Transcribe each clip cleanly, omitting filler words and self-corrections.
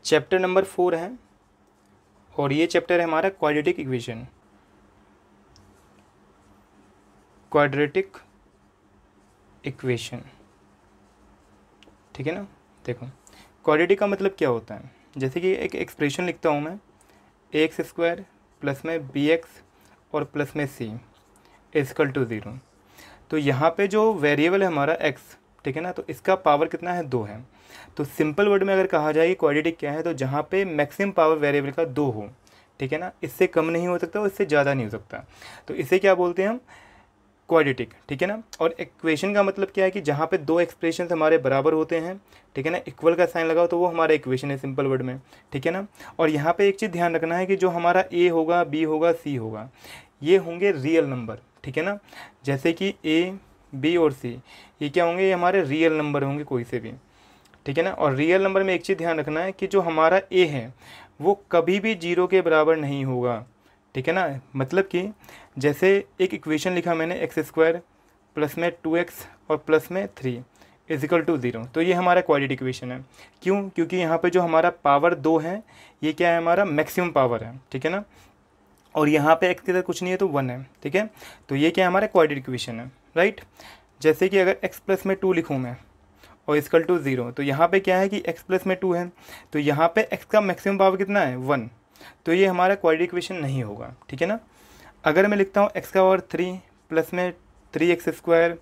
Chapter number 4 है और ये चैप्टर है हमारा क्वाड्रेटिक इक्वेशन। क्वाड्रेटिक इक्वेशन, ठीक है ना। देखो क्वाड्रेटिक का मतलब क्या होता है, जैसे कि एक एक्सप्रेशन लिखता हूँ मैं, एक्स स्क्वायर प्लस में बी एक्स और प्लस में सी इजकल टू 0। तो यहाँ पे जो वेरिएबल है हमारा एक्स, ठीक है ना, तो इसका पावर कितना है, 2 है। तो सिंपल वर्ड में अगर कहा जाए कि क्वाड्रेटिक क्या है, तो जहाँ पे मैक्सिमम पावर वेरिएबल का 2 हो, ठीक है ना, इससे कम नहीं हो सकता और इससे ज़्यादा नहीं हो सकता, तो इसे क्या बोलते हैं हम, क्वाड्रेटिक, ठीक है ना। और इक्वेशन का मतलब क्या है कि जहाँ पे दो एक्सप्रेशन हमारे बराबर होते हैं, ठीक है ना, इक्वल का साइन लगाओ तो वो हमारा इक्वेशन है सिंपल वर्ड में, ठीक है ना। और यहाँ पे एक चीज़ ध्यान रखना है कि जो हमारा ए होगा, बी होगा, सी होगा, ये होंगे रियल नंबर, ठीक है ना। जैसे कि ए, बी और सी, ये क्या होंगे, ये हमारे रियल नंबर होंगे कोई से भी, ठीक है ना। और रियल नंबर में एक चीज़ ध्यान रखना है कि जो हमारा ए है वो कभी भी 0 के बराबर नहीं होगा, ठीक है ना। मतलब कि जैसे एक इक्वेशन लिखा मैंने, एक्स स्क्वायर प्लस में 2x और प्लस में 3 इजिकल टू 0, तो ये हमारा क्वाड्रेटिक इक्वेशन है। क्यों? क्योंकि यहाँ पे जो हमारा पावर 2 है ये क्या है, हमारा मैक्सिमम पावर है, ठीक है ना। और यहाँ पे x के साथ कुछ नहीं है तो 1 है, ठीक है। तो ये क्या है, हमारा क्वाड्रेटिक इक्वेशन है, राइट। जैसे कि अगर x प्लस में 2 लिखूँ मैं और इजकल टू 0, तो यहाँ पे क्या है कि x प्लस में 2 है, तो यहाँ पे x का मैक्सिमम पावर कितना है, 1, तो ये हमारा क्वाड्रेटिक इक्वेशन नहीं होगा, ठीक है ना। अगर मैं लिखता हूँ x का पावर 3 प्लस में 3x स्क्वायर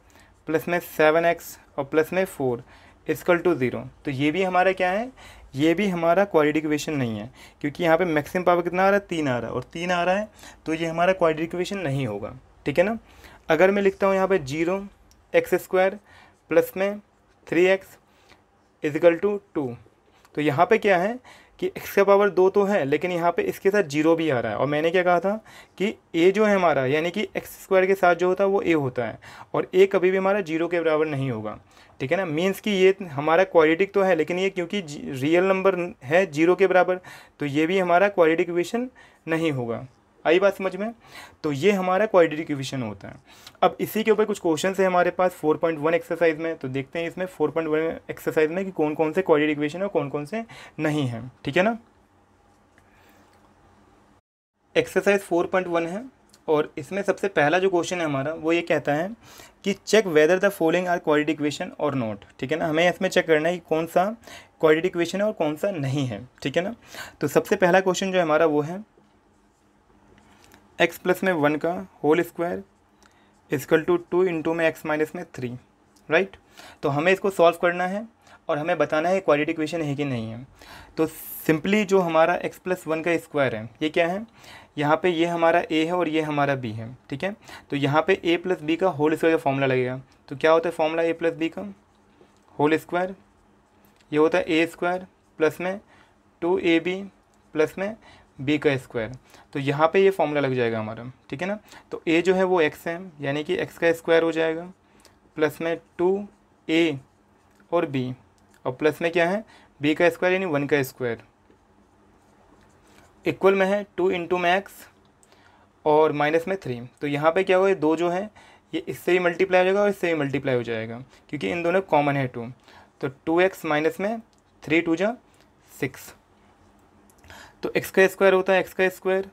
प्लस में 7x और प्लस में 4 इजकल टू 0, तो ये भी हमारा क्या है, ये भी हमारा क्वाड्रेटिक इक्वेशन नहीं है, क्योंकि यहाँ पे मैक्सिमम पावर कितना आ रहा है, 3 आ रहा है, और 3 आ रहा है तो ये हमारा क्वाड्रेटिक इक्वेशन नहीं होगा, ठीक है ना। अगर मैं लिखता हूँ यहाँ पे 0x स्क्वायर प्लस में 3x इजकल टू 2, तो यहाँ पे क्या है कि x का पावर 2 तो है, लेकिन यहाँ पे इसके साथ 0 भी आ रहा है। और मैंने क्या कहा था कि a जो है हमारा, यानी कि x स्क्वायर के साथ जो होता है वो a होता है, और a कभी भी हमारा 0 के बराबर नहीं होगा, ठीक है ना। मीन्स कि ये हमारा क्वाड्रेटिक तो है, लेकिन ये क्योंकि रियल नंबर है 0 के बराबर, तो ये भी हमारा क्वाड्रेटिक इक्वेशन नहीं होगा। आई बात समझ में? तो ये हमारा क्वाड्रेटिक इक्वेशन होता है। अब इसी के ऊपर कुछ क्वेश्चन है हमारे पास 4.1 एक्सरसाइज में, तो देखते हैं इसमें 4.1 एक्सरसाइज में कि कौन कौन से क्वाड्रेटिक इक्वेशन है और कौन कौन से नहीं है, ठीक है ना। एक्सरसाइज 4.1 है और इसमें सबसे पहला जो क्वेश्चन है हमारा वो ये कहता है कि check whether the following are quadratic equation और नॉट, ठीक है ना। हमें इसमें चेक करना है कि कौन सा क्वाड्रेटिक इक्वेशन है और कौन सा नहीं है, ठीक है ना। तो सबसे पहला क्वेश्चन जो है हमारा वो है x प्लस में 1 का whole square is equal to 2 into में x माइनस में 3, राइट। तो हमें इसको सॉल्व करना है और हमें बताना है क्वाड्रेटिक इक्वेशन है कि नहीं है। तो सिंपली जो हमारा x प्लस 1 का स्क्वायर है ये क्या है, यहाँ पे ये हमारा a है और ये हमारा b है, ठीक है। तो यहाँ पे a प्लस बी का होल स्क्वायर का फॉर्मूला लगेगा। तो क्या होता है फॉर्मूला a प्लस बी का होल स्क्वायर, ये होता है a स्क्वायर प्लस में 2ab प्लस में b का स्क्वायर। तो यहाँ पे ये फॉर्मूला लग जाएगा हमारा, ठीक है ना। तो a जो है वो x है, यानी कि x का स्क्वायर हो जाएगा प्लस में 2a और b, और प्लस में क्या है b का स्क्वायर यानी 1 का स्क्वायर, इक्वल में है 2 इंटू में x और माइनस में 3। तो यहाँ पे क्या होगा, ये 2 जो है ये इससे भी मल्टीप्लाई हो जाएगा और इससे भी मल्टीप्लाई हो जाएगा, क्योंकि इन दोनों कॉमन है 2। तो 2x माइनस में 3 2 जा 6, तो x का स्क्वायर होता है x का स्क्वायर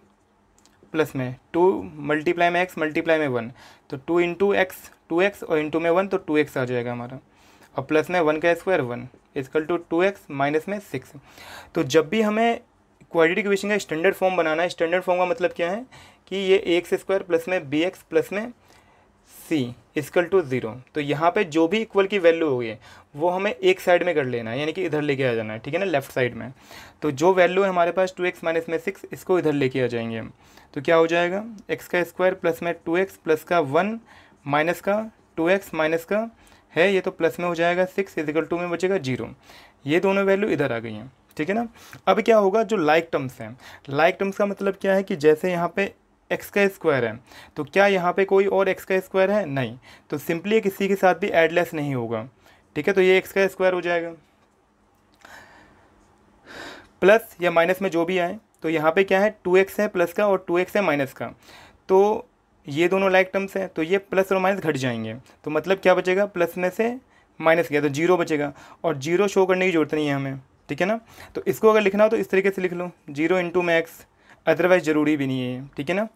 प्लस में 2 मल्टीप्लाई में x मल्टीप्लाई में 1, तो 2 इंटू एक्स 2x और इंटू में 1 तो 2x आ जाएगा हमारा, और प्लस में 1 का square 1 is equal to 2x minus में 6। तो जब भी हमें क्वाड्रेटिक इक्वेशन का स्टैंडर्ड फॉर्म बनाना है, स्टैंडर्ड फॉर्म का मतलब क्या है कि ये ax स्क्वायर प्लस में bx प्लस में c इजकल टू 0, तो यहाँ पे जो भी इक्वल की वैल्यू होगी वो हमें एक साइड में कर लेना है, यानी कि इधर लेके आ जाना है, ठीक है ना, लेफ्ट साइड में। तो जो वैल्यू है हमारे पास 2x माइनस में 6, इसको इधर लेके आ जाएंगे हम। तो क्या हो जाएगा x का स्क्वायर प्लस में 2x प्लस का 1 माइनस का 2x माइनस का है ये, तो प्लस में हो जाएगा 6 इजिकल टू में बचेगा 0। ये दोनों वैल्यू इधर आ गई हैं, ठीक है ना। अब क्या होगा, जो लाइक टर्म्स हैं, लाइक टर्म्स का मतलब क्या है कि जैसे यहाँ पे x का स्क्वायर है तो क्या यहाँ पे कोई और x का स्क्वायर है, नहीं, तो सिंपली किसी के साथ भी एडलेस नहीं होगा, ठीक है। तो ये x का स्क्वायर हो जाएगा प्लस या माइनस में जो भी आए, तो यहाँ पे क्या है 2x है प्लस का और 2x है माइनस का, तो ये दोनों लाइक टर्म्स हैं, तो ये प्लस और माइनस घट जाएंगे, तो मतलब क्या बचेगा, प्लस में से माइनस गया तो 0 बचेगा, और 0 शो करने की जरूरत नहीं है हमें, ठीक है ना। तो इसको अगर लिखना हो तो इस तरीके से लिख लो 0 इंटू में एक्स, अदरवाइज ज़रूरी भी नहीं है ये, ठीक है ना।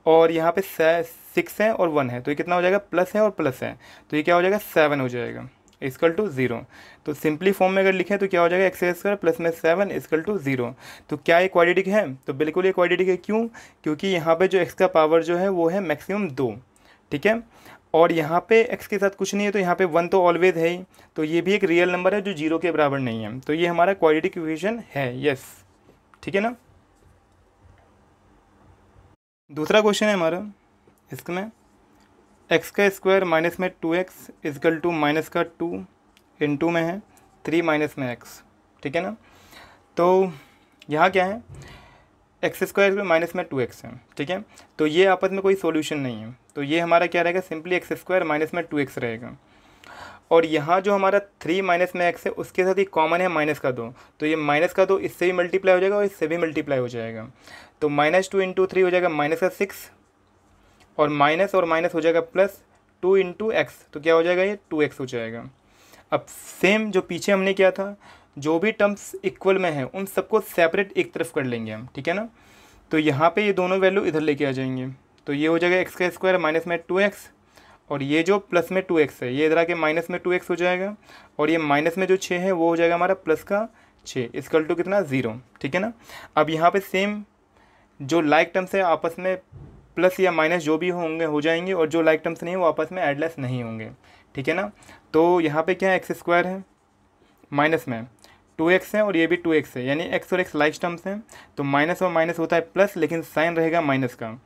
और यहाँ पे 6 है और 1 है तो ये कितना हो जाएगा, प्लस है और प्लस है तो ये क्या हो जाएगा 7 हो जाएगा इक्वल टू 0। तो सिंपली फॉर्म में अगर लिखें तो क्या हो जाएगा एक्स स्क्वायर प्लस में 7 इक्वल टू 0। तो क्या ये क्वाड्रेटिक है, तो बिल्कुल ये क्वाड्रेटिक है। क्यों, क्योंकि यहाँ पे जो एक्स का पावर जो है वो है मैक्सिमम 2, ठीक है। और यहाँ पे एक्स के साथ कुछ नहीं है तो यहाँ पे 1 तो ऑलवेज है ही, तो ये भी एक रियल नंबर है जो 0 के बराबर नहीं है, तो ये हमारा क्वाड्रेटिक इक्वेशन है, यस, ठीक है ना। दूसरा क्वेश्चन है हमारा, इसमें एक्स का स्क्वायर माइनस में 2x इजकल टू माइनस का 2 इंटू में है 3 माइनस में x, ठीक है ना। तो यहाँ क्या है, एक्स स्क्वायर माइनस में 2x है, ठीक है। तो ये आपस में कोई सॉल्यूशन नहीं है, तो ये हमारा क्या रहेगा, सिंपली एक्स स्क्वायर माइनस में 2x रहेगा। और यहाँ जो हमारा 3 माइनस में x है उसके साथ ही कॉमन है माइनस का 2, तो ये माइनस का 2 इससे भी मल्टीप्लाई हो जाएगा और इससे भी मल्टीप्लाई हो जाएगा। तो -2 इंटू 3 हो जाएगा माइनस का 6 और माइनस हो जाएगा प्लस 2 इंटू एक्स, तो क्या हो जाएगा ये 2x हो जाएगा। अब सेम जो पीछे हमने किया था, जो भी टर्म्स इक्वल में है उन सबको सेपरेट एक तरफ कर लेंगे हम, ठीक है ना। तो यहाँ पे ये दोनों वैल्यू इधर लेके आ जाएंगे, तो ये हो जाएगा एक्स का स्क्वायर माइनस में 2x और ये जो प्लस में 2x है ये इधर आके माइनस में 2x हो जाएगा और ये माइनस में जो 6 है वो हो जाएगा हमारा प्लस का 6 इक्वल टू कितना 0, ठीक है ना। अब यहाँ पे सेम जो लाइक टर्म्स है आपस में प्लस या माइनस जो भी होंगे हो जाएंगे और जो लाइक टर्म्स नहीं है वो आपस में एडलेस नहीं होंगे, ठीक है ना। तो यहाँ पे क्या है, एक्स स्क्वायर है माइनस में 2x है और ये भी 2x है, यानी x और x लाइक टर्म्स हैं, तो माइनस और माइनस होता है प्लस लेकिन साइन रहेगा माइनस का,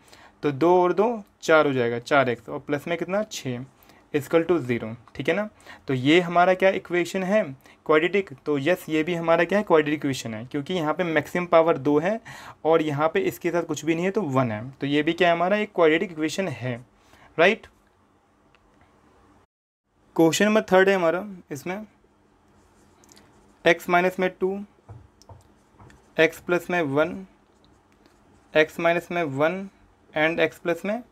तो 2 और 2 4 हो जाएगा 4x और प्लस में कितना 6 इक्वल टू 0, ठीक है ना। तो ये हमारा क्या इक्वेशन है, क्वाड्रेटिक। तो यस ये भी हमारा क्या है, क्वाड्रेटिक इक्वेशन है, क्योंकि यहाँ पे मैक्सिमम पावर 2 है और यहाँ पे इसके साथ कुछ भी नहीं है तो 1 है, तो ये भी क्या है हमारा एक क्वाड्रेटिक इक्वेशन है, राइट। क्वेश्चन नंबर 3 है हमारा, इसमें x माइनस में 2, x प्लस में 1, x माइनस में 1 एंड x प्लस में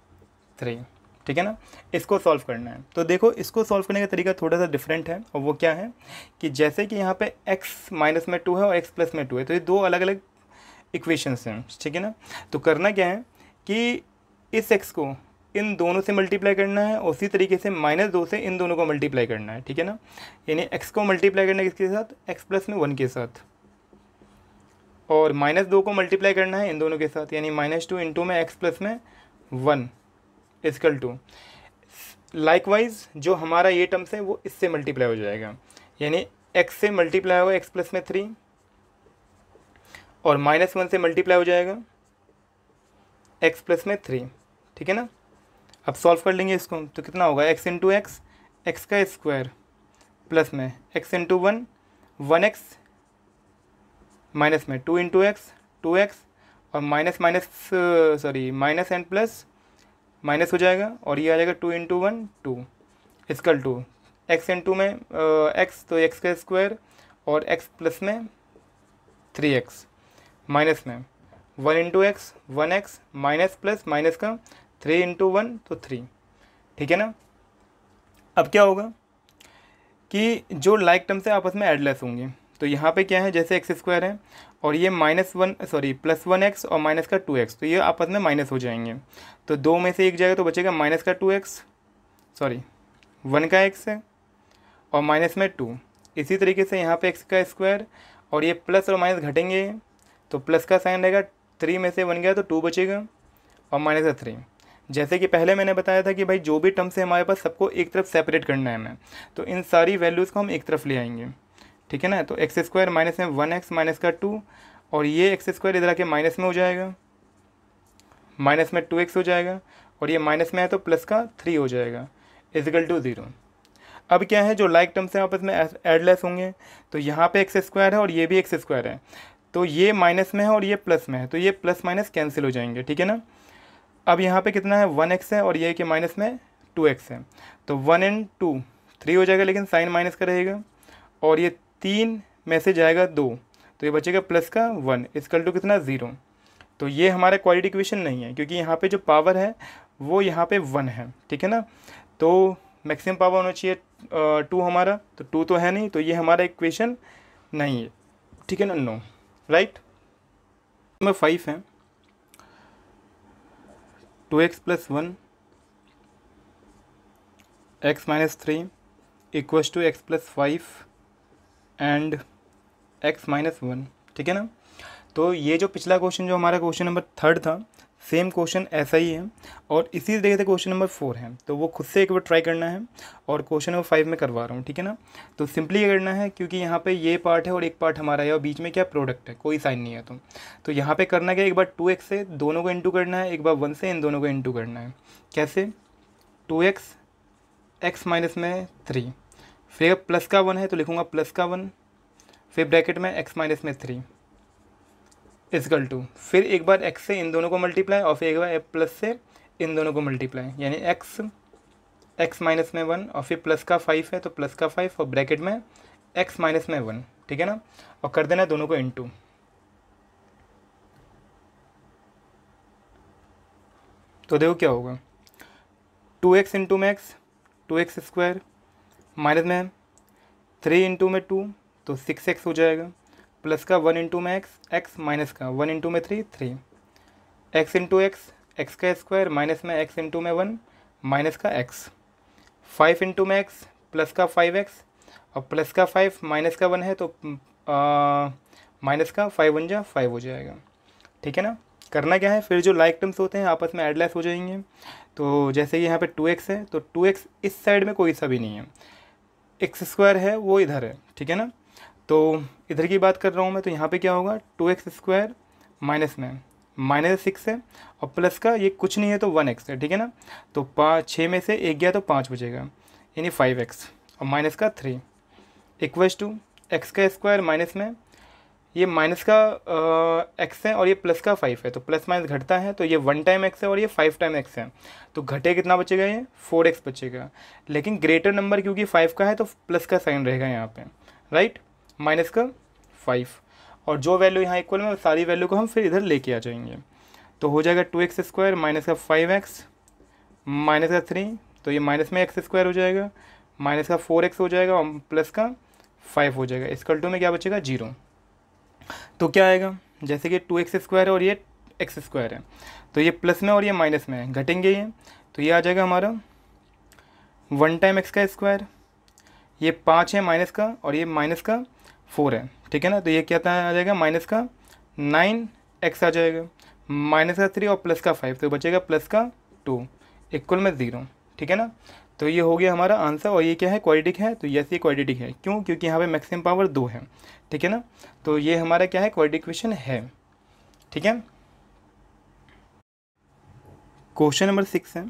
3, ठीक है ना। इसको सॉल्व करना है। तो देखो इसको सॉल्व करने का तरीका थोड़ा सा डिफरेंट है और वो क्या है कि जैसे कि यहाँ पे x माइनस में 2 है और x प्लस में 2 है, तो ये दो अलग अलग इक्वेशंस हैं, ठीक है ना। तो करना क्या है कि इस x को इन दोनों से मल्टीप्लाई करना है, उसी तरीके से -2 से इन दोनों को मल्टीप्लाई करना है, ठीक है ना। यानी x को मल्टीप्लाई करना है किसके साथ, x प्लस में 1 के साथ, और -2 को मल्टीप्लाई करना है इन दोनों के साथ, यानी -2 इंटू में x प्लस में 1 इक्वल टू, लाइकवाइज जो हमारा ये टर्म्स है वो इससे मल्टीप्लाई हो जाएगा, यानी x से मल्टीप्लाई होगा x प्लस में 3 और -1 से मल्टीप्लाई हो जाएगा x प्लस में 3, ठीक है ना। अब सॉल्व कर लेंगे इसको, तो कितना होगा x इंटू एक्स, एक्स का स्क्वायर प्लस में x इंटू 1 1x माइनस में 2 इंटू एक्स 2x और माइनस एंड प्लस माइनस हो जाएगा और ये आ जाएगा 2 into 1 2 equal to x into में x, तो x का स्क्वायर और x प्लस में 3x माइनस में 1 into x 1x minus plus minus का 3 इंटू 1 तो 3, ठीक है ना। अब क्या होगा कि जो लाइक टर्म्स है आपस में एडलेस होंगे, तो यहाँ पे क्या है जैसे एक्स स्क्वायर है और ये प्लस 1x और माइनस का 2x, तो ये आपस में माइनस हो जाएंगे, तो 2 में से एक जाएगा तो बचेगा माइनस का 1 का x है और माइनस में 2। इसी तरीके से यहाँ पे x का स्क्वायर और ये प्लस और माइनस घटेंगे, तो प्लस का साइन रहेगा, 3 में से 1 गया तो 2 बचेगा और माइनस का 3। जैसे कि पहले मैंने बताया था कि भाई जो भी टर्म्स है हमारे पास सबको एक तरफ सेपरेट करना है हमें, तो इन सारी वैल्यूज़ को हम एक तरफ ले आएंगे, ठीक है ना। तो एक्स स्क्वायर माइनस में 1x माइनस का 2 और ये एक्स स्क्वायर इधर आके माइनस में हो जाएगा, माइनस में 2x हो जाएगा और ये माइनस में है तो प्लस का 3 हो जाएगा इक्वल टू 0। अब क्या है जो लाइक टर्म्स हैं आपस में एडलेस होंगे, तो यहाँ पे एक्स स्क्वायर है और ये भी एक्स स्क्वायर है, तो ये माइनस में है और ये प्लस में है, तो ये प्लस माइनस कैंसिल हो जाएंगे, ठीक है ना। अब यहाँ पे कितना है 1x है और ये कि माइनस में 2x है, तो 1 and 2 3 हो जाएगा लेकिन साइन माइनस का रहेगा और ये 3 में से जाएगा 2, तो ये बचेगा प्लस का 1 इक्वल टू कितना 0। तो ये हमारा क्वाड्रेटिक इक्वेशन नहीं है क्योंकि यहाँ पे जो पावर है वो यहाँ पे 1 है, ठीक है ना। तो मैक्सिमम पावर होना चाहिए 2 हमारा, तो 2 तो है नहीं, तो ये हमारा इक्वेशन नहीं है, ठीक है ना, नो, राइट। नंबर 5 है 2x plus 1 x minus 3 equals to x plus 5 and x minus 1, ठीक है ना। तो ये जो पिछला क्वेश्चन जो हमारा क्वेश्चन नंबर 3 था, सेम क्वेश्चन ऐसा ही है और इसी तरीके से क्वेश्चन नंबर 4 है, तो वो खुद से एक बार ट्राई करना है और क्वेश्चन नंबर 5 में करवा रहा हूँ, ठीक है ना। तो सिंपली ये करना है, क्योंकि यहाँ पे ये पार्ट है और एक पार्ट हमारा है और बीच में क्या प्रोडक्ट है, कोई साइन नहीं है, तो यहाँ पे करना क्या, एक बार 2x से दोनों को इंटू करना है, एक बार 1 से इन दोनों को इंटू करना है। कैसे, 2x x माइनस में 3, फिर प्लस का 1 है तो लिखूँगा प्लस का 1, फिर ब्रैकेट में x माइनस में 3 इजकल टू, फिर एक बार x से इन दोनों को मल्टीप्लाई और फिर एक बार प्लस से इन दोनों को मल्टीप्लाई, यानी x माइनस में 1 और फिर प्लस का 5 है तो प्लस का 5 और ब्रैकेट में x माइनस में 1, ठीक है ना, और कर देना दोनों को इंटू। तो देखो क्या होगा, 2x इंटू में x 2x स्क्वायर माइनस में 3 इंटू में 2 तो 6x हो जाएगा, प्लस का 1 इंटू में x माइनस का 1 इंटू में 3 3, x इंटू x का स्क्वायर माइनस में x इंटू में 1 माइनस का x, 5 इंटू में x प्लस का 5x और प्लस का 5 माइनस का 1 है तो माइनस का 5 1 जा 5 हो जाएगा, ठीक है ना। करना क्या है, फिर जो लाइक टर्म्स होते हैं आपस में एडलेस हो जाएंगे। तो जैसे कि यहाँ पे 2x है तो 2x इस साइड में कोई सा भी नहीं है, x स्क्वायर है वो इधर है, ठीक है ना। तो इधर की बात कर रहा हूँ मैं, तो यहाँ पे क्या होगा 2x स्क्वायर माइनस में माइनस 6 है और प्लस का ये कुछ नहीं है तो 1x है, ठीक है ना। तो 6 में से 1 गया तो 5 बचेगा, यानी 5x और माइनस का 3 इक्वल्स टू x का स्क्वायर माइनस में ये माइनस का x है और ये प्लस का 5 है, तो प्लस माइनस घटता है, तो ये 1 टाइम x है और ये 5 टाइम x है, तो घटे कितना बचेगा, ये 4x बचेगा। लेकिन ग्रेटर नंबर क्योंकि 5 का है तो प्लस का साइन रहेगा यहाँ पे, राइट, माइनस का 5 और जो वैल्यू यहाँ इक्वल में सारी वैल्यू को हम फिर इधर लेके आ जाएंगे, तो हो जाएगा 2x स्क्वायर माइनस का 5x माइनस का 3, तो ये माइनस में x स्क्वायर हो जाएगा, माइनस का 4x हो जाएगा और प्लस का 5 हो जाएगा, इसकल टू में क्या बचेगा 0। तो क्या आएगा, जैसे कि 2x स्क्वायर है और ये x स्क्वायर है, तो ये प्लस में और ये माइनस में है, घटेंगे ये, तो ये आ जाएगा हमारा 1 टाइम x का स्क्वायर, ये 5 है माइनस का और ये माइनस का 4 है, ठीक है ना। तो ये क्या आ जाएगा माइनस का 9x आ जाएगा, माइनस का 3 और प्लस का 5, तो बचेगा प्लस का 2 इक्वल में 0, ठीक है ना। तो ये हो गया हमारा आंसर और ये क्या है, क्वाड्रेटिक है, तो यस ये क्वाड्रेटिक है, क्यों, क्योंकि यहाँ पे मैक्सिमम पावर 2 है, ठीक है ना। तो ये हमारा क्या है, क्वाड्रेटिक इक्वेशन है, ठीक है। क्वेश्चन नंबर 6 है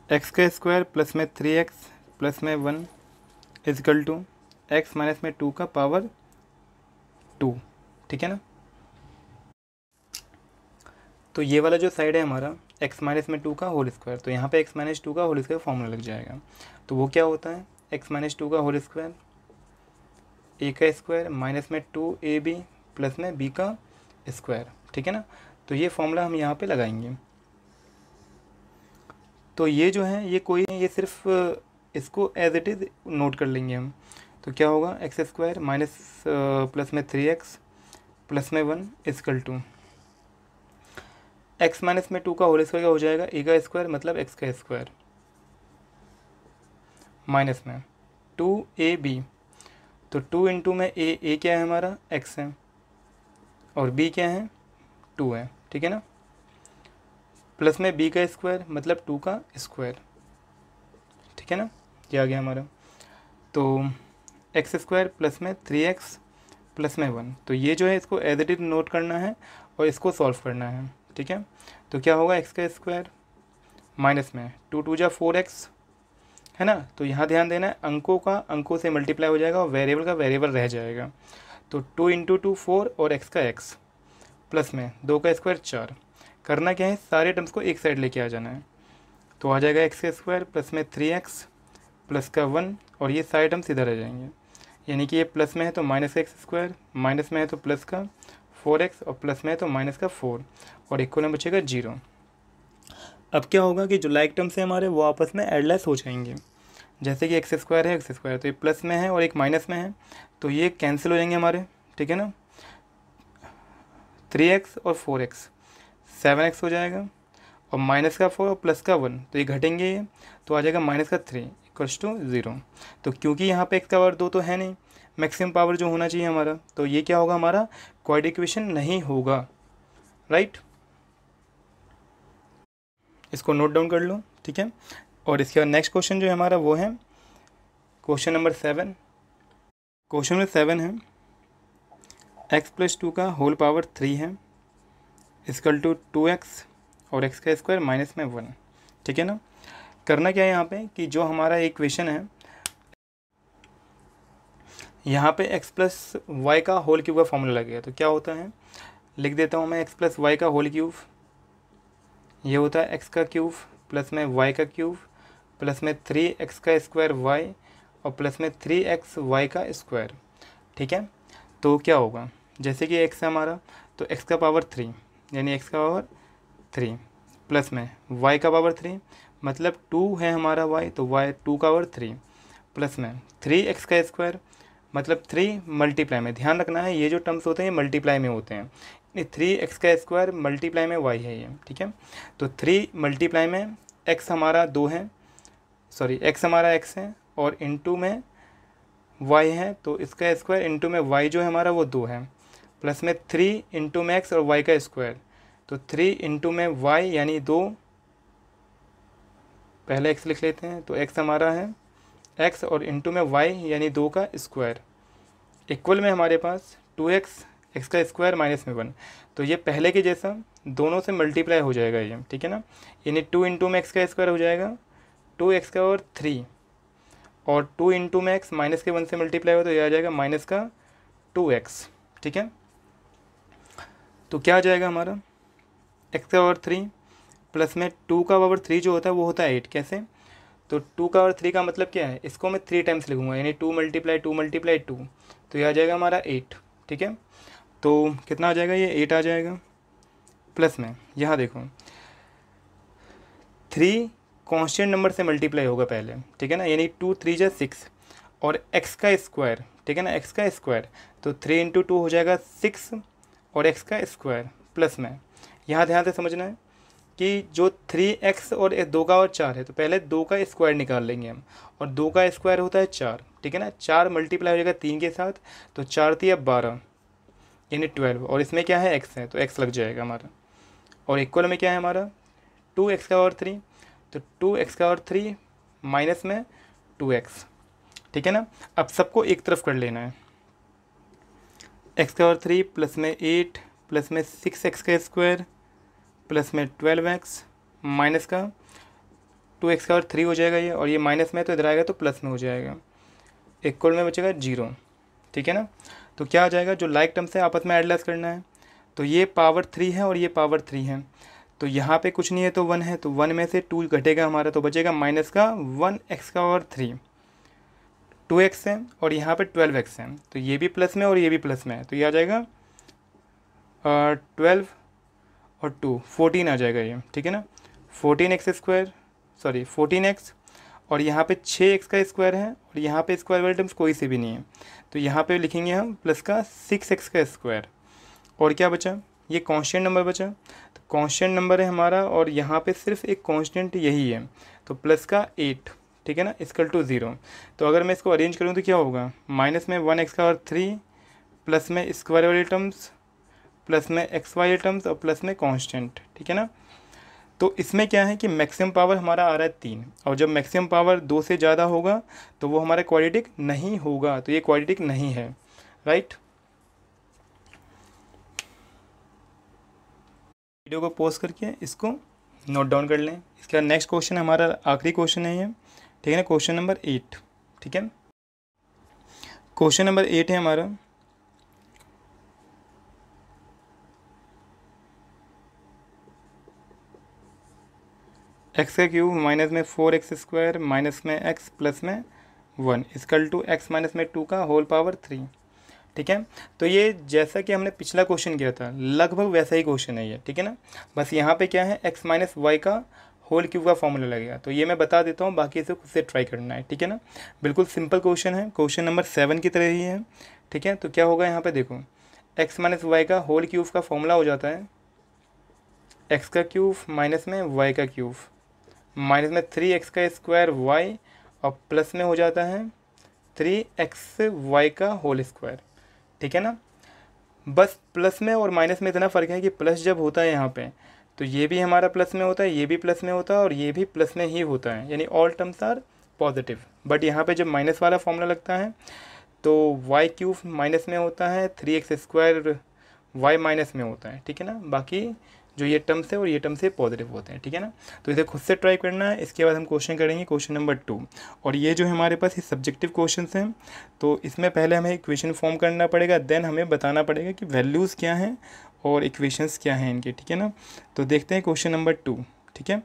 x का स्क्वायर प्लस में 3x प्लस में 1 इजकल टू x माइनस में 2 का पावर 2, ठीक है ना। तो ये वाला जो साइड है हमारा x माइनस में 2 का होल स्क्वायर, तो यहाँ पे x माइनस 2 का होल स्क्वायर फॉर्मूला लग जाएगा। तो वो क्या होता है, x माइनस 2 का होल स्क्वायर a का स्क्वायर माइनस में 2ab प्लस में b का स्क्वायर, ठीक है ना। तो ये फॉर्मूला हम यहाँ पे लगाएंगे। तो ये जो है ये कोई नहीं, ये सिर्फ इसको एज इट इज़ नोट कर लेंगे हम। तो क्या होगा एक्स स्क्वायर माइनस प्लस में 3x प्लस में 1 इजकल टू x माइनस में 2 का होल स्क्वायर हो जाएगा a का स्क्वायर मतलब x का स्क्वायर माइनस में 2ab, तो 2 इंटू में a क्या है हमारा x है और b क्या है 2 है, ठीक है ना, प्लस में b का स्क्वायर मतलब 2 का स्क्वायर, ठीक है ना, ये आ गया हमारा। तो एक्स स्क्वायर प्लस में 3x प्लस में 1, तो ये जो है इसको एज इट इज नोट करना है और इसको सॉल्व करना है, ठीक है। तो क्या होगा एक्स का स्क्वायर माइनस में 2 2 जा 4x है ना। तो यहाँ ध्यान देना है, अंकों का अंकों से मल्टीप्लाई हो जाएगा और वेरिएबल का वेरिएबल रह जाएगा। तो 2 इंटू 2 4 और x का x प्लस में 2 का स्क्वायर 4, करना क्या है सारे टर्म्स को एक साइड लेके आ जाना है। तो आ जाएगा एक्स का स्क्वायर प्लस में 3x प्लस का 1 और ये सारे टर्म्स इधर आ जाएंगे, यानी कि ये प्लस में है तो माइनस एक्स स्क्वायर, माइनस में है तो प्लस का 4x और प्लस में है तो माइनस का 4 और इक्वल में बचेगा 0। अब क्या होगा कि जो लाइक टर्म्स है हमारे वो आपस में एडलेस हो जाएंगे। जैसे कि एक्स स्क्वायर है एक्स स्क्वायर, तो ये प्लस में है और एक माइनस में है, तो ये कैंसिल हो जाएंगे हमारे, ठीक है ना, 3x और 4x, 7x हो जाएगा, और माइनस का 4 और प्लस का 1, तो ये घटेंगे ये, तो आ जाएगा माइनस का 3 इक्वल्स टू 0। तो क्योंकि यहाँ पे x का पावर 2 तो है नहीं, मैक्सिमम पावर जो होना चाहिए हमारा, तो ये क्या होगा, हमारा क्वाड्रेटिक इक्वेशन नहीं होगा, राइट। इसको नोट डाउन कर लो, ठीक है। और इसके बाद नेक्स्ट क्वेश्चन जो है हमारा वो है क्वेश्चन नंबर 7। क्वेश्चन नंबर 7 है x+2 का होल पावर 3 है इक्वल टू 2x और x का स्क्वायर माइनस में 1, ठीक है ना। करना क्या है यहाँ पे कि जो हमारा इक्वेशन है यहाँ पे x प्लस वाई का होल क्यूब का फॉर्मूला लगेगा, तो क्या होता है, लिख देता हूँ मैं x प्लस वाई का होल क्यूब, ये होता है x का क्यूब प्लस में y का क्यूब प्लस में 3x का स्क्वायर y और प्लस में 3x y का स्क्वायर, ठीक है। तो क्या होगा, जैसे कि x है हमारा, तो x का पावर 3 यानी x का पावर 3 प्लस में y का पावर 3 मतलब 2 है हमारा y, तो y 2 का पावर 3 प्लस में 3x का स्क्वायर मतलब 3 मल्टीप्लाई में, ध्यान रखना है ये जो टर्म्स होते हैं ये मल्टीप्लाई में होते हैं, 3x का स्क्वायर मल्टीप्लाई में y है ये, ठीक है। तो 3 मल्टीप्लाई में x हमारा 2 है, सॉरी x हमारा x है और इनटू में y है, तो इसका स्क्वायर इनटू में y जो है हमारा वो 2 है, प्लस में 3 इंटू में x और y का स्क्वायर, तो 3 इंटू में y यानी 2, पहले x लिख लेते हैं, तो x हमारा है x और इंटू में y यानी 2 का स्क्वायर, इक्वल में हमारे पास 2x x का स्क्वायर माइनस में 1, तो ये पहले के जैसा दोनों से मल्टीप्लाई हो जाएगा ये, ठीक है ना। यानी 2 इंटू में x का स्क्वायर हो जाएगा 2x का और 3, और 2 इंटू में x माइनस के 1 से मल्टीप्लाई हो तो ये आ जाएगा माइनस का 2x, ठीक है। तो क्या आ जाएगा हमारा x का पावर 3 प्लस में 2 का पावर 3 जो होता है वो होता है 8, कैसे, तो 2 का पावर 3 का मतलब क्या है, इसको मैं 3 टाइम्स लिखूँगा यानी 2 मल्टीप्लाई 2 मल्टीप्लाई 2, तो ये आ जाएगा हमारा 8, ठीक है। तो कितना आ जाएगा, ये 8 आ जाएगा, प्लस में यहाँ देखो 3 कांस्टेंट नंबर से मल्टीप्लाई होगा पहले, ठीक है ना, यानी 2 3 जा 6 और x का स्क्वायर, ठीक है ना, x का स्क्वायर, तो 3 इंटू 2 हो जाएगा 6 और x का स्क्वायर प्लस में, यहाँ ध्यान से समझना है कि जो 3x और 2 का और 4 है, तो पहले 2 का स्क्वायर निकाल लेंगे हम, और 2 का स्क्वायर होता है 4, ठीक है ना, 4 मल्टीप्लाई हो जाएगा 3 के साथ, तो 4 3 12 यानी 12, और इसमें क्या है x है तो x लग जाएगा हमारा, और इक्वल में क्या है हमारा 2x का पावर 3, तो 2x का पावर 3 माइनस में 2x, ठीक है ना। अब सबको एक तरफ कर लेना है, x का पावर 3 प्लस में 8 प्लस में 6x का स्क्वायर प्लस में 12x माइनस का 2x का पावर 3 हो जाएगा ये, और ये माइनस में तो इधर आएगा तो प्लस में हो जाएगा, इक्वल में बचेगा 0, ठीक है ना। तो क्या आ जाएगा, जो लाइक टर्म्स है आपस में एडलेस करना है, तो ये पावर 3 है और ये पावर 3 है, तो यहाँ पे कुछ नहीं है तो 1 है, तो 1 में से 2 घटेगा हमारा, तो बचेगा माइनस का 1x का पावर 3, 2x है और यहाँ पे 12x है, तो ये भी प्लस में और ये भी प्लस में है, तो ये आ जाएगा 12 और 2 14 आ जाएगा ये, ठीक है ना। 14x स्क्वायर, सॉरी 14x, और यहाँ पे 6x का स्क्वायर है और यहाँ पे स्क्वायर वाले टर्म्स कोई से भी नहीं है, तो यहाँ पे लिखेंगे हम प्लस का 6x का स्क्वायर, और क्या बचा, ये कांस्टेंट नंबर बचा, तो कांस्टेंट नंबर है हमारा और यहाँ पे सिर्फ एक कांस्टेंट यही है, तो प्लस का 8, ठीक है ना, इक्वल टू 0। तो अगर मैं इसको अरेंज करूँ तो क्या होगा, माइनस में 1x का पावर 3 प्लस में स्क्वायर वाले टर्म्स प्लस में एक्स वाई टर्म्स और प्लस में कांस्टेंट, ठीक है ना। तो इसमें क्या है कि मैक्सिमम पावर हमारा आ रहा है 3, और जब मैक्सिमम पावर 2 से ज़्यादा होगा तो वो हमारा क्वाड्रेटिक नहीं होगा, तो ये क्वाड्रेटिक नहीं है, राइट। वीडियो को पॉज करके इसको नोट डाउन कर लें। इसके बाद नेक्स्ट क्वेश्चन हमारा आखिरी क्वेश्चन है ये, ठीक है ना, क्वेश्चन नंबर 8, ठीक है। क्वेश्चन नंबर 8 है हमारा, एक्स का क्यूब माइनस में 4x स्क्वायर माइनस में x प्लस में 1 इक्वल टू एक्स माइनस में 2 का होल पावर 3, ठीक है। तो ये जैसा कि हमने पिछला क्वेश्चन किया था लगभग वैसा ही क्वेश्चन है ये, ठीक है ना। बस यहाँ पे क्या है x माइनस वाई का होल क्यूब का फॉर्मूला लगेगा, तो ये मैं बता देता हूँ, बाकी इसे खुद से ट्राई करना है, ठीक है ना। बिल्कुल सिंपल क्वेश्चन है, क्वेश्चन नंबर 7 की तरह ही है, ठीक है। तो क्या होगा यहाँ पे देखो, x माइनस वाई का होल क्यूब का फॉर्मूला हो जाता है x का क्यूब माइनस में y का क्यूब माइनस में 3x का स्क्वायर y और प्लस में हो जाता है 3xy का होल स्क्वायर, ठीक है ना। बस प्लस में और माइनस में इतना फ़र्क है कि प्लस जब होता है यहाँ पे तो ये भी हमारा प्लस में होता है, ये भी प्लस में होता है और ये भी प्लस में ही होता है, यानी all terms are positive. But यहाँ पे जब माइनस वाला फॉर्मूला लगता है तो वाई क्यूब माइनस में होता है, 3x स्क्वायर वाई माइनस में होता है, ठीक है ना। बाकी जो ये टर्म्स है और ये टर्म्स है पॉजिटिव होते हैं, ठीक है ना। तो इसे खुद से ट्राई करना है। इसके बाद हम क्वेश्चन करेंगे क्वेश्चन नंबर 2, और ये जो हमारे पास ये सब्जेक्टिव क्वेश्चंस हैं, तो इसमें पहले हमें इक्वेशन फॉर्म करना पड़ेगा, देन हमें बताना पड़ेगा कि वैल्यूज़ क्या हैं और इक्वेशंस क्या हैं इनके, ठीक है ना। तो देखते हैं क्वेश्चन नंबर 2, ठीक है।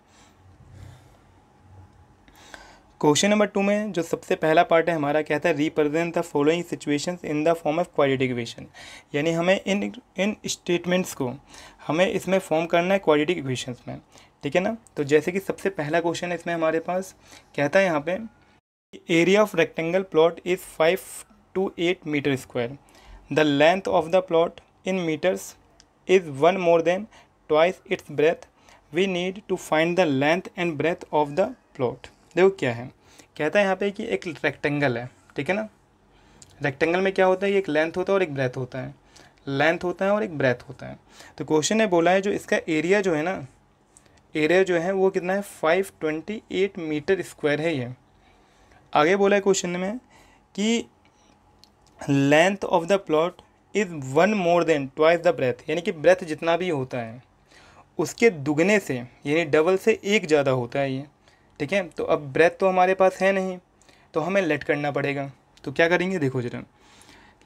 क्वेश्चन नंबर 2 में जो सबसे पहला पार्ट है हमारा, कहता है represent the following situations in the form of quadratic equation, यानी हमें इन स्टेटमेंट्स को हमें इसमें फॉर्म करना है क्वाड्रेटिक इक्वेशंस में, ठीक है ना। तो जैसे कि सबसे पहला क्वेश्चन है इसमें हमारे पास, कहता है यहाँ पे area of rectangle plot is 5 to 8 metre square, the length of the plot in metres is 1 more than twice its breadth, we need to find the length and breadth of the plot। देखो क्या है, कहता है यहाँ पे कि एक rectangle है, ठीक है ना। रेक्टेंगल में क्या होता है, एक लेंथ होता है और एक ब्रेथ होता है, लेंथ होता है और एक ब्रेथ होता है। तो क्वेश्चन ने बोला है जो इसका एरिया जो है ना, एरिया जो है वो कितना है 528 मीटर स्क्वायर है ये। आगे बोला है क्वेश्चन में कि length of the plot is 1 more than twice the breadth, यानी कि ब्रेथ जितना भी होता है उसके दुगने से यानी डबल से एक ज़्यादा होता है ये, ठीक है। तो अब ब्रेथ तो हमारे पास है नहीं, तो हमें लेट करना पड़ेगा। तो क्या करेंगे, देखो जरा,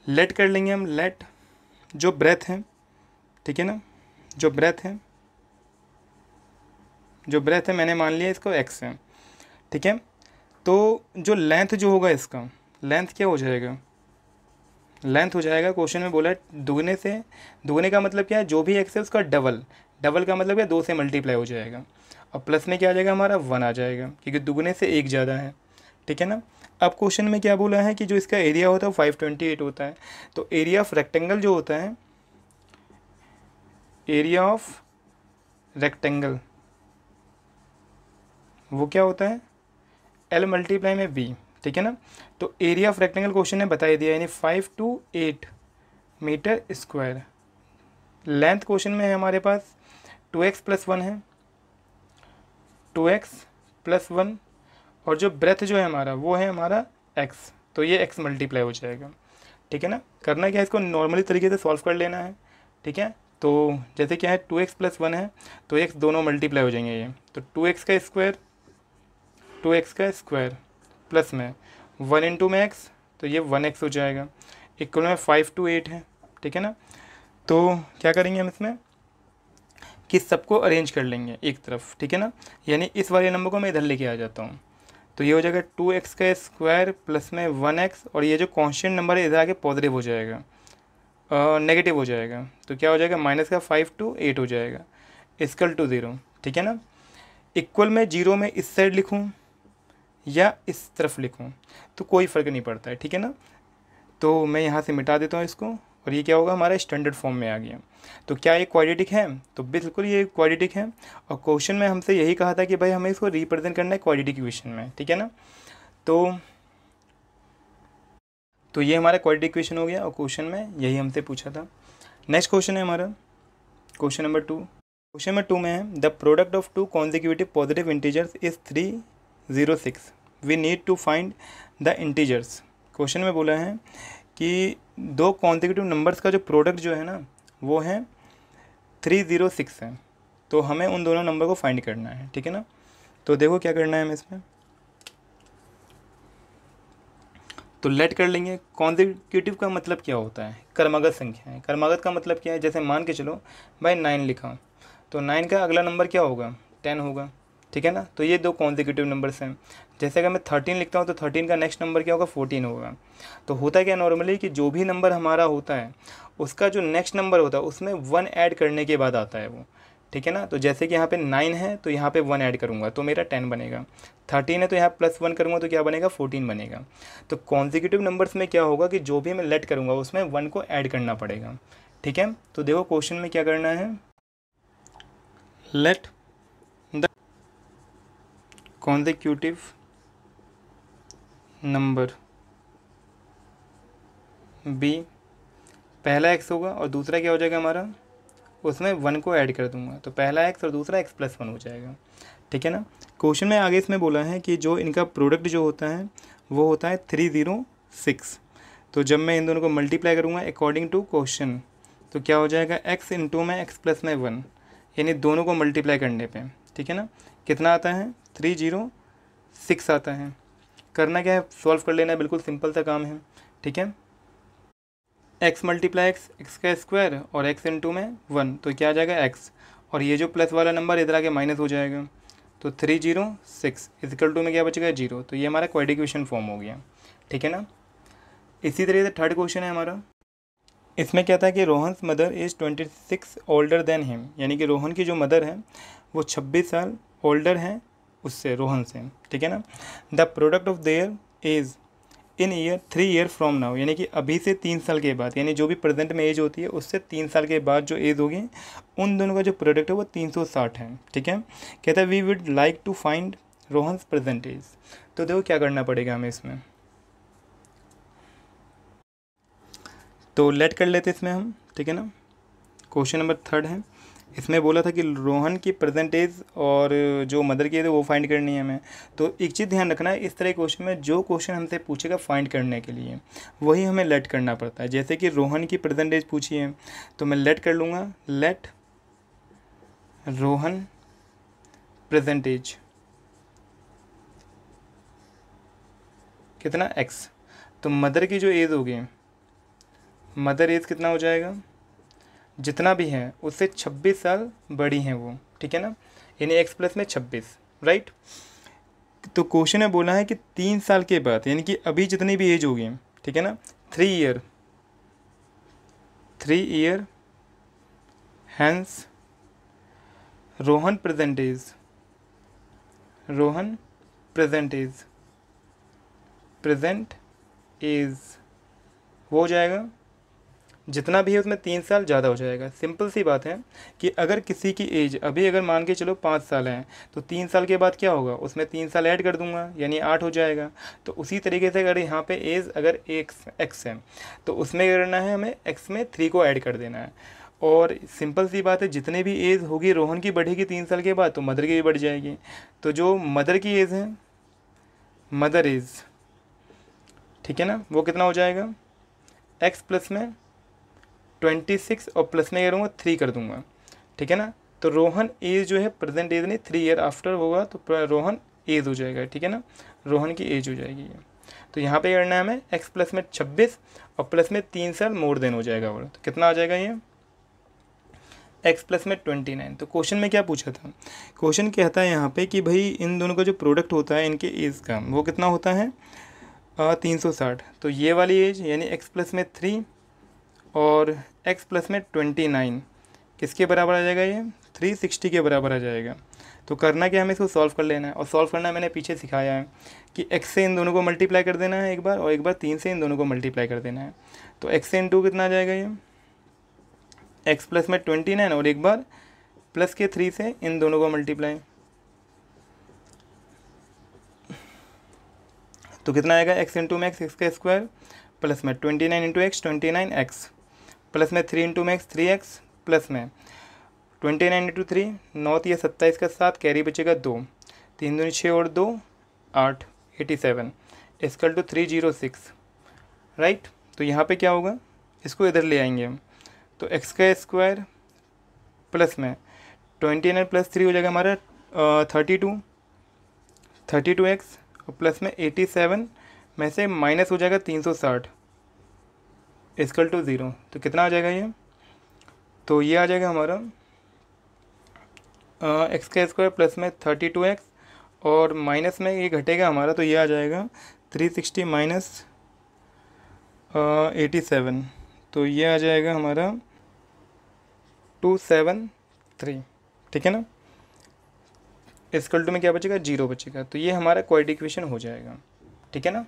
लेट कर लेंगे हम। लेट जो ब्रेथ है, ठीक है ना, जो ब्रेथ है, जो ब्रेथ है मैंने मान लिया इसको x है, ठीक है। तो जो लेंथ जो होगा इसका, लेंथ क्या हो जाएगा, लेंथ हो जाएगा, क्वेश्चन में बोला है दुगने से, दुगने का मतलब क्या है, जो भी x है उसका डबल, डबल का मतलब है 2 से मल्टीप्लाई हो जाएगा, और प्लस में क्या आ जाएगा हमारा 1 आ जाएगा, क्योंकि दुगने से एक ज़्यादा है, ठीक है ना। अब क्वेश्चन में क्या बोला है कि जो इसका एरिया होता है 528 होता है। तो एरिया ऑफ रेक्टेंगल जो होता है, एरिया ऑफ रेक्टेंगल वो क्या होता है, L मल्टीप्लाई में B, ठीक है ना। तो एरिया ऑफ रेक्टेंगल क्वेश्चन ने बता दिया, यानी 5 to 8 metre square. Length question में है हमारे पास 2x + 1 है, 2x + 1, और जो ब्रेथ जो है हमारा वो है हमारा x, तो ये x मल्टीप्लाई हो जाएगा, ठीक है ना। करना क्या है, इसको नॉर्मली तरीके से सॉल्व कर लेना है, ठीक है। तो जैसे क्या है 2x + 1 है तो x दोनों मल्टीप्लाई हो जाएंगे ये, तो 2x का स्क्वायर, 2x का स्क्वायर प्लस में 1 इंटू में x, तो ये 1x हो जाएगा, इक्वल में 5 to 8 है, ठीक है ना। तो क्या करेंगे हम इसमें कि सबको अरेंज कर लेंगे एक तरफ, ठीक है ना। यानी इस वाले नंबर को मैं इधर लेके आ जाता हूँ, तो ये हो जाएगा 2x का स्क्वायर प्लस में 1x, और ये जो कांस्टेंट नंबर है इधर आके पॉजिटिव हो जाएगा, नेगेटिव हो जाएगा, तो क्या हो जाएगा माइनस का 5 to 8 हो जाएगा, इक्वल टू 0, ठीक है ना। इक्वल में 0 में इस साइड लिखूँ या इस तरफ लिखूँ तो कोई फ़र्क नहीं पड़ता है, ठीक है ना। तो मैं यहाँ से मिटा देता हूँ इसको, और ये क्या होगा हमारा स्टैंडर्ड फॉर्म में आ गया। तो क्या ये क्वाड्रेटिक है, तो बिल्कुल ये क्वाड्रेटिक है, और क्वेश्चन में हमसे यही कहा था कि भाई हमें इसको रिप्रेजेंट करना है क्वाड्रेटिक इक्वेशन में, ठीक है ना। तो ये हमारा क्वाड्रेटिक इक्वेशन हो गया, और क्वेश्चन में यही हमसे पूछा था। नेक्स्ट क्वेश्चन है हमारा क्वेश्चन नंबर 2। क्वेश्चन नंबर 2 में है the product of 2 consecutive positive integers is 306, we need to find the integers. Question में बोला है कि 2 कॉन्जिक्यूटिव नंबर्स का जो प्रोडक्ट जो है ना वो है 306 है, तो हमें उन दोनों नंबर को फाइंड करना है, ठीक है ना। तो देखो क्या करना है हमें इसमें, तो लेट कर लेंगे। कॉन्जिक्यूटिव का मतलब क्या होता है, क्रमागत संख्या है। क्रमागत का मतलब क्या है, जैसे मान के चलो भाई 9 लिखा, तो 9 का अगला नंबर क्या होगा, 10 होगा, ठीक है ना। तो ये 2 कॉन्जिक्यूटिव नंबर्स हैं। जैसे अगर मैं 13 लिखता हूँ तो 13 का नेक्स्ट नंबर क्या होगा, 14 होगा। तो होता क्या नॉर्मली कि जो भी नंबर हमारा होता है उसका जो नेक्स्ट नंबर होता है उसमें 1 ऐड करने के बाद आता है वो, ठीक है ना। तो जैसे कि यहाँ पे 9 है तो यहाँ पे 1 ऐड करूँगा तो मेरा 10 बनेगा। 13 है तो यहाँ +1 करूँगा तो क्या बनेगा 14 बनेगा। तो कॉन्जिक्यूटिव नंबर्स में क्या होगा कि जो भी मैं लेट करूँगा उसमें 1 को ऐड करना पड़ेगा, ठीक है। तो देखो क्वेश्चन में क्या करना है, let the consecutive number be, पहला x होगा और दूसरा क्या हो जाएगा हमारा, उसमें 1 को ऐड कर दूंगा तो पहला x और दूसरा x+1 हो जाएगा, ठीक है ना। क्वेश्चन में आगे इसमें बोला है कि जो इनका प्रोडक्ट जो होता है वो होता है 306। तो जब मैं इन दोनों को मल्टीप्लाई करूँगा अकॉर्डिंग टू क्वेश्चन तो क्या हो जाएगा x इंटू में x+1, यानी दोनों को मल्टीप्लाई करने पे, ठीक है ना। कितना आता है 306 आता है। करना क्या है, सॉल्व कर लेना है, बिल्कुल सिंपल सा काम है, ठीक है। x मल्टीप्लाई x का स्क्वायर और x इंटू में 1 तो क्या आ जाएगा x, और ये जो प्लस वाला नंबर इधर आके माइनस हो जाएगा तो 306 इक्वल टू में क्या बचेगा 0। तो ये हमारा क्वाड्रेटिक इक्वेशन फॉर्म हो गया, ठीक है ना। इसी तरीके से थर्ड क्वेश्चन है हमारा, इसमें क्या था कि Rohan's mother is 26 older than him, यानी कि रोहन की जो मदर है वो 26 साल ओल्डर हैं उससे, रोहन से, ठीक है ना। The product of their age in year 3 year from now, यानी कि अभी से 3 साल के बाद, यानी जो भी प्रेजेंट में एज होती है उससे 3 साल के बाद जो एज होगी उन दोनों का जो प्रोडक्ट है वो 360 है, ठीक है। कहता है we would like to find Rohan's present age. तो देखो क्या करना पड़ेगा हमें इसमें, तो लेट कर लेते इसमें हम, ठीक है ना। क्वेश्चन नंबर 3 है, इसमें बोला था कि रोहन की प्रेजेंट एज और जो मदर की एज है वो फाइंड करनी है हमें। तो एक चीज़ ध्यान रखना है, इस तरह के क्वेश्चन में जो क्वेश्चन हमसे पूछेगा फाइंड करने के लिए वही हमें लेट करना पड़ता है। जैसे कि रोहन की प्रेजेंट एज पूछी है तो मैं लेट कर लूँगा, लेट रोहन प्रेजेंट एज कितना x, तो मदर की जो एज होगी, मदर एज कितना हो जाएगा, जितना भी है उससे 26 साल बड़ी हैं वो, ठीक है ना, यानी x प्लस में 26, राइट। तो क्वेश्चन में बोला है कि 3 साल के बाद, यानी कि अभी जितनी भी एज होगी, ठीक है ना, 3 year hence Rohan present age वो हो जाएगा, जितना भी है उसमें 3 साल ज़्यादा हो जाएगा। सिंपल सी बात है कि अगर किसी की एज अभी अगर मान के चलो 5 साल है तो 3 साल के बाद क्या होगा, उसमें 3 साल ऐड कर दूंगा यानी 8 हो जाएगा। तो उसी तरीके से अगर यहाँ पे एज अगर x है तो उसमें करना है हमें x में 3 को ऐड कर देना है। और सिंपल सी बात है, जितने भी एज होगी रोहन की बढ़ेगी 3 साल के बाद तो मदर की भी बढ़ जाएगी। तो जो मदर की एज है, मदर एज, ठीक है ना, वो कितना हो जाएगा, x प्लस में 26 और प्लस में करूँगा 3 कर दूंगा, ठीक है ना। तो रोहन एज जो है प्रेजेंट एज नहीं 3 ईयर आफ्टर होगा तो रोहन एज हो जाएगा, ठीक है ना, रोहन की एज हो जाएगी ये। तो यहाँ पे करना है हमें x प्लस में 26 और प्लस में 3 साल मोर देन हो जाएगा, और तो कितना आ जाएगा ये x प्लस में 29। तो क्वेश्चन में क्या पूछा था, क्वेश्चन कहता है यहाँ पे कि भाई इन दोनों का जो प्रोडक्ट होता है इनके एज का वो कितना होता है 360। तो ये वाली एज यानी x प्लस में 3 और x प्लस में 29 किसके बराबर आ जाएगा, ये 360 के बराबर आ जाएगा। तो करना क्या, हमें इसको सॉल्व कर लेना है, और सॉल्व करना मैंने पीछे सिखाया है कि x से इन दोनों को मल्टीप्लाई कर देना है एक बार, और एक बार 3 से इन दोनों को मल्टीप्लाई कर देना है। तो x से इंटू कितना आ जाएगा, ये x प्लस में 29 और एक बार प्लस के 3 से इन दोनों को मल्टीप्लाई, तो कितना आएगा x इंटू में x का स्क्वायर प्लस में 29 इंटू एक्स 29x प्लस में 3 इंटू में एक्स 3x प्लस में 29 इंटू 3 9 या 27 का 7 कैरी बचेगा 2, 3 दूनी 6 और 2 8 87 इसकल टू 306, राइट। तो यहाँ पे क्या होगा, इसको इधर ले आएंगे हम, तो x का स्क्वायर प्लस में 29 प्लस 3 हो जाएगा हमारा 32x और प्लस में 87 में से माइनस हो जाएगा 360 इक्वल टू 0। तो कितना आ जाएगा ये, तो ये आ जाएगा हमारा x का स्क्वायर प्लस में 32x और माइनस में ये घटेगा हमारा, तो ये आ जाएगा 360 माइनस 87, तो ये आ जाएगा हमारा 273, ठीक है ना, इक्वल टू में क्या बचेगा, 0 बचेगा। तो ये हमारा क्वाड्रेटिक इक्वेशन हो जाएगा, ठीक है ना।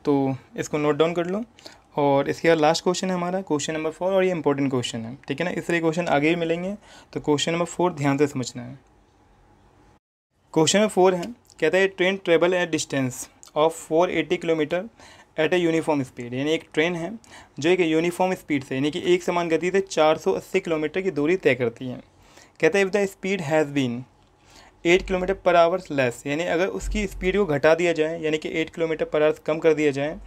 तो इसको नोट डाउन कर लो। और इसके बाद लास्ट क्वेश्चन है हमारा क्वेश्चन नंबर 4, और ये इंपॉर्टेंट क्वेश्चन है, ठीक है ना। इस तरह क्वेश्चन आगे भी मिलेंगे, तो क्वेश्चन नंबर 4 ध्यान से समझना है। क्वेश्चन नंबर 4 है, कहता है train travel at distance of 480 kilometre at a uniform speed. यानी एक ट्रेन है जो एक यूनिफॉर्म स्पीड से, यानी कि एक समान गति से 480 किलोमीटर की दूरी तय करती है। कहता है if the speed has been 8 kilometre per hour less, यानी अगर उसकी स्पीड को घटा दिया जाए, यानी कि 8 किलोमीटर पर आवर कम कर दिया जाए,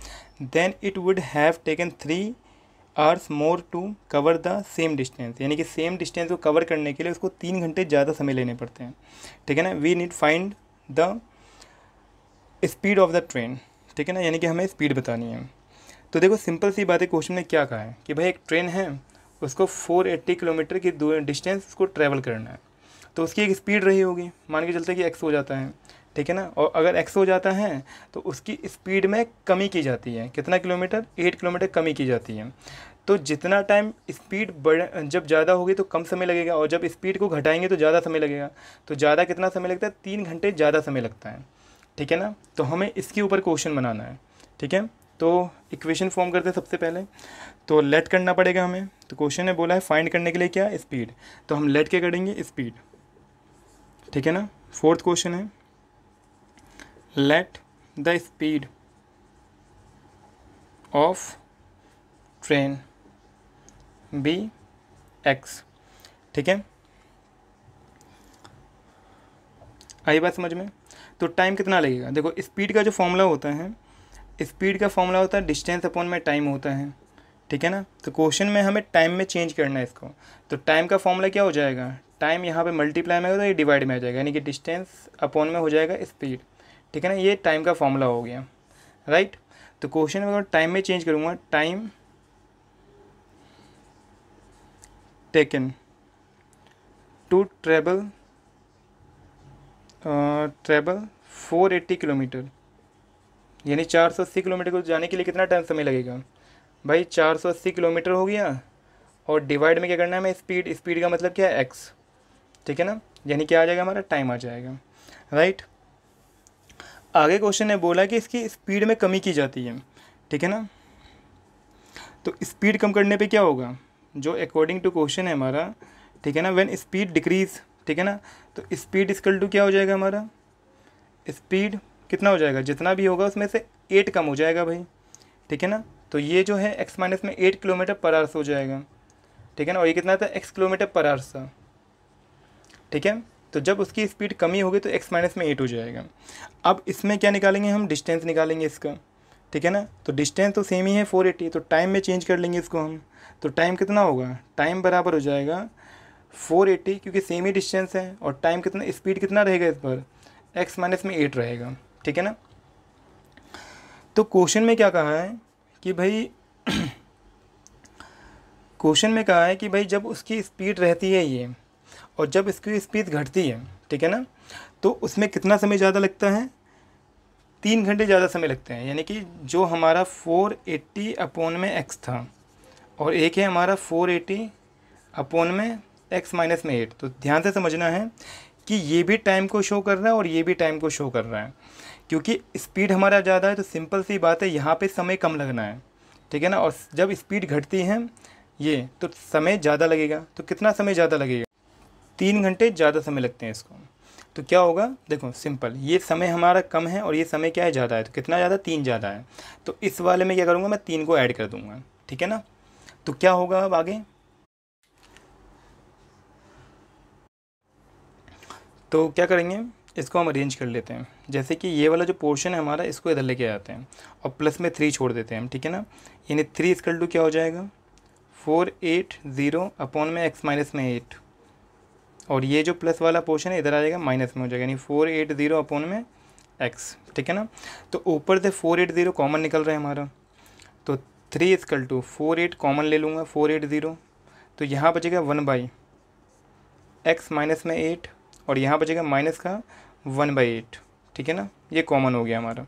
then it would have taken 3 hours more to cover the same distance. यानी कि सेम डिस्टेंस को कवर करने के लिए उसको 3 घंटे ज़्यादा समय लेने पड़ते हैं, ठीक है ना। We need find the speed of the train, ठीक है ना, यानी कि हमें स्पीड बतानी है। तो देखो सिंपल सी बात है, क्वेश्चन ने क्या कहा है कि भाई एक ट्रेन है, उसको 480 किलोमीटर की डिस्टेंस उसको ट्रैवल करना है, तो उसकी एक स्पीड रही होगी, मान के चलते कि एक्स हो जाता है, ठीक है ना। और अगर एक्स हो जाता है तो उसकी स्पीड में कमी की जाती है, कितना किलोमीटर, 8 किलोमीटर कमी की जाती है। तो जितना टाइम स्पीड जब ज़्यादा होगी तो कम समय लगेगा, और जब स्पीड को घटाएंगे तो ज़्यादा समय लगेगा। तो ज़्यादा कितना समय लगता है, 3 घंटे ज़्यादा समय लगता है, ठीक है ना। तो हमें इसके ऊपर क्वेश्चन बनाना है, ठीक है। तो इक्वेशन फॉर्म करते हैं सबसे पहले, तो लेट करना पड़ेगा हमें। तो क्वेश्चन ने बोला है फाइंड करने के लिए क्या, स्पीड, तो हम लेट क्या करेंगे, स्पीड, ठीक है ना। फोर्थ क्वेश्चन है let the speed of train be x, ठीक है। आई बात समझ में। तो टाइम कितना लगेगा, देखो स्पीड का जो फॉर्मूला होता है, स्पीड का फॉर्मूला होता है डिस्टेंस अपॉन में टाइम होता है, ठीक है ना। तो क्वेश्चन में हमें टाइम में चेंज करना है इसको। तो टाइम का फॉर्मूला क्या हो जाएगा, टाइम यहाँ पे मल्टीप्लाई में होगा तो ये डिवाइड में आ जाएगा, यानी कि डिस्टेंस अपॉन में हो जाएगा स्पीड, ठीक है ना। ये टाइम का फॉर्मूला हो गया, राइट। तो क्वेश्चन में अगर टाइम में चेंज करूँगा, time taken to travel 480 kilometre, यानी 480 किलोमीटर को जाने के लिए कितना टाइम समय लगेगा भाई, 480 किलोमीटर हो गया, और डिवाइड में क्या करना है हमें, स्पीड, स्पीड का मतलब क्या है, एक्स, ठीक है ना। यानी क्या आ जाएगा हमारा, टाइम आ जाएगा, राइट। आगे क्वेश्चन ने बोला कि इसकी स्पीड में कमी की जाती है, ठीक है ना। तो स्पीड कम करने पे क्या होगा, जो अकॉर्डिंग टू क्वेश्चन है हमारा, ठीक है ना, व्हेन स्पीड डिक्रीज, ठीक है ना। तो स्पीड इक्वल टू क्या हो जाएगा हमारा, स्पीड कितना हो जाएगा, जितना भी होगा उसमें से 8 कम हो जाएगा भाई, ठीक है ना। तो ये जो है एक्स माइनस में 8 किलोमीटर पर आवर्स हो जाएगा, ठीक है ना। और ये कितना था, एक्स किलोमीटर पर आवर्स था, ठीक है। तो जब उसकी स्पीड कमी होगी तो एक्स माइनस में 8 हो जाएगा। अब इसमें क्या निकालेंगे हम, डिस्टेंस निकालेंगे इसका, ठीक है ना। तो डिस्टेंस तो सेम ही है 480, तो टाइम में चेंज कर लेंगे इसको हम। तो टाइम कितना होगा, टाइम बराबर हो जाएगा 480, क्योंकि सेम ही डिस्टेंस है, और टाइम कितना, स्पीड कितना रहेगा इस पर, एक्स माइनस में 8 रहेगा, ठीक है ना। तो क्वेश्चन में क्या कहा है कि भाई क्वेश्चन में कहा है कि भाई जब उसकी स्पीड रहती है ये, और जब इसकी स्पीड घटती है, ठीक है ना, तो उसमें कितना समय ज़्यादा लगता है, 3 घंटे ज़्यादा समय लगते हैं। यानी कि जो हमारा 480 अपॉन में एक्स था, और एक है हमारा 480 अपॉन में एक्स माइनस में 8। तो ध्यान से समझना है कि ये भी टाइम को शो कर रहा है और ये भी टाइम को शो कर रहा है, क्योंकि स्पीड हमारा ज़्यादा है, तो सिंपल सी बात है यहाँ पे समय कम लगना है, ठीक है ना। और जब स्पीड घटती है ये, तो समय ज़्यादा लगेगा। तो कितना समय ज़्यादा लगेगा, 3 घंटे ज़्यादा समय लगते हैं इसको। तो क्या होगा, देखो सिंपल, ये समय हमारा कम है और ये समय क्या है, ज़्यादा है। तो कितना ज़्यादा, 3 ज़्यादा है। तो इस वाले में क्या करूँगा, मैं 3 को ऐड कर दूँगा, ठीक है ना। तो क्या होगा अब आगे, तो क्या करेंगे, इसको हम अरेंज कर लेते हैं। जैसे कि ये वाला जो पोर्शन है हमारा, इसको इधर लेके आते हैं और प्लस में 3 छोड़ देते हैं हम, ठीक है ना। यानी 3 इक्वल टू क्या हो जाएगा, 480 अपॉन में एक्स माइनस में 8, और ये जो प्लस वाला पोर्शन है इधर आ जाएगा, माइनस में हो जाएगा, यानी 480 अपॉन में एक्स, ठीक है ना। तो ऊपर से 480 कॉमन निकल रहा है हमारा, तो 3 इक्वल टू 48 कॉमन ले लूँगा, 480, तो यहाँ बचेगा 1/x माइनस में 8, और यहाँ बचेगा माइनस का 1/8, ठीक है ना। ये कॉमन हो गया हमारा।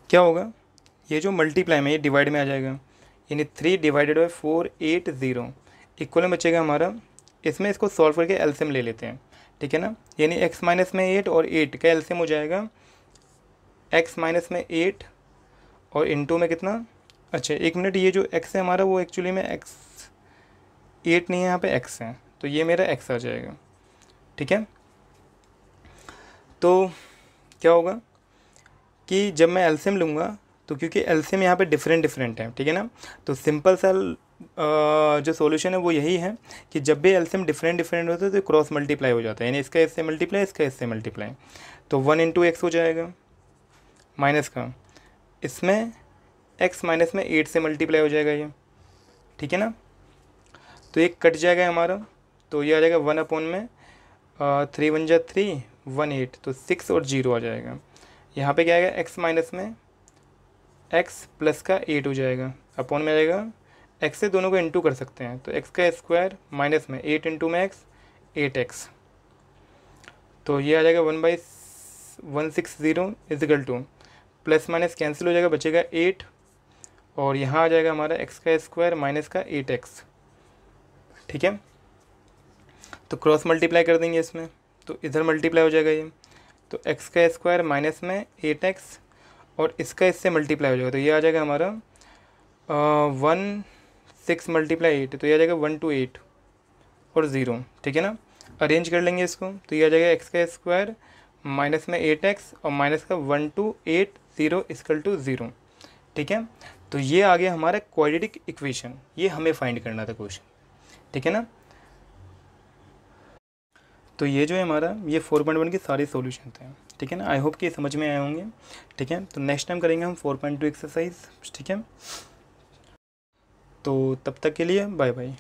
क्या होगा, ये जो मल्टीप्लाई में ये डिवाइड में आ जाएगा, यानी 3 डिवाइडेड बाई 480 इक्वल में बचेगा हमारा। इसमें इसको सॉल्व करके एलसीएम ले लेते हैं, ठीक है ना। यानी x माइनस में 8 और 8 का एलसीएम हो जाएगा x माइनस में 8 और इनटू में कितना, अच्छा एक मिनट, ये जो x है हमारा वो एक्चुअली में x 8 नहीं है, यहाँ पे x है, तो ये मेरा x आ जाएगा, ठीक है। तो क्या होगा कि जब मैं एलसीएम लूँगा तो क्योंकि एलसीएम यहाँ पे डिफरेंट है, ठीक है ना, तो सिंपल सा जो सॉल्यूशन है वो यही है कि जब भी एलसीएम डिफरेंट होता है तो क्रॉस मल्टीप्लाई हो जाता है, यानी इसका इससे मल्टीप्लाई, इसका इससे मल्टीप्लाई, तो 1 इंटू एक्स हो जाएगा माइनस का, इसमें x माइनस में 8 से मल्टीप्लाई हो जाएगा ये, ठीक है ना। तो एक कट जाएगा हमारा, तो ये आ जाएगा 1 अपॉन में 3 1 जा 3 1 8, तो 6 और 0 आ जाएगा। यहाँ पे क्या आएगा x माइनस में x प्लस का 8 हो जाएगा, अपॉन में आ जाएगा x से दोनों को इंटू कर सकते हैं, तो x का स्क्वायर माइनस में 8 इंटू में x 8x, तो ये आ जाएगा 1/160 is equal to, plus minus cancel हो जाएगा, बचेगा 8, और यहाँ आ जाएगा हमारा x का स्क्वायर माइनस का 8x, ठीक है। तो क्रॉस मल्टीप्लाई कर देंगे इसमें, तो इधर मल्टीप्लाई हो जाएगा ये, तो x का स्क्वायर माइनस में 8x और इसका इससे मल्टीप्लाई हो जाएगा, तो ये आ जाएगा हमारा 6 मल्टीप्लाई 8, तो ये आ जाएगा 1 to 8 और 0, ठीक है ना। अरेंज कर लेंगे इसको, तो ये आ जाएगा x का स्क्वायर माइनस में 8x और माइनस का 1 to 8 0 इक्वल टू 0, ठीक है। तो ये आ गया हमारा क्वाड्रेटिक इक्वेशन, ये हमें फाइंड करना था क्वेश्चन, ठीक है ना। तो ये जो है हमारा ये 4.1 की सारी सॉल्यूशन थे, ठीक है ना। आई होप कि समझ में आए होंगे, ठीक है। तो नेक्स्ट टाइम करेंगे हम 4.2 एक्सरसाइज, ठीक है। तो तब तक के लिए बाय बाय।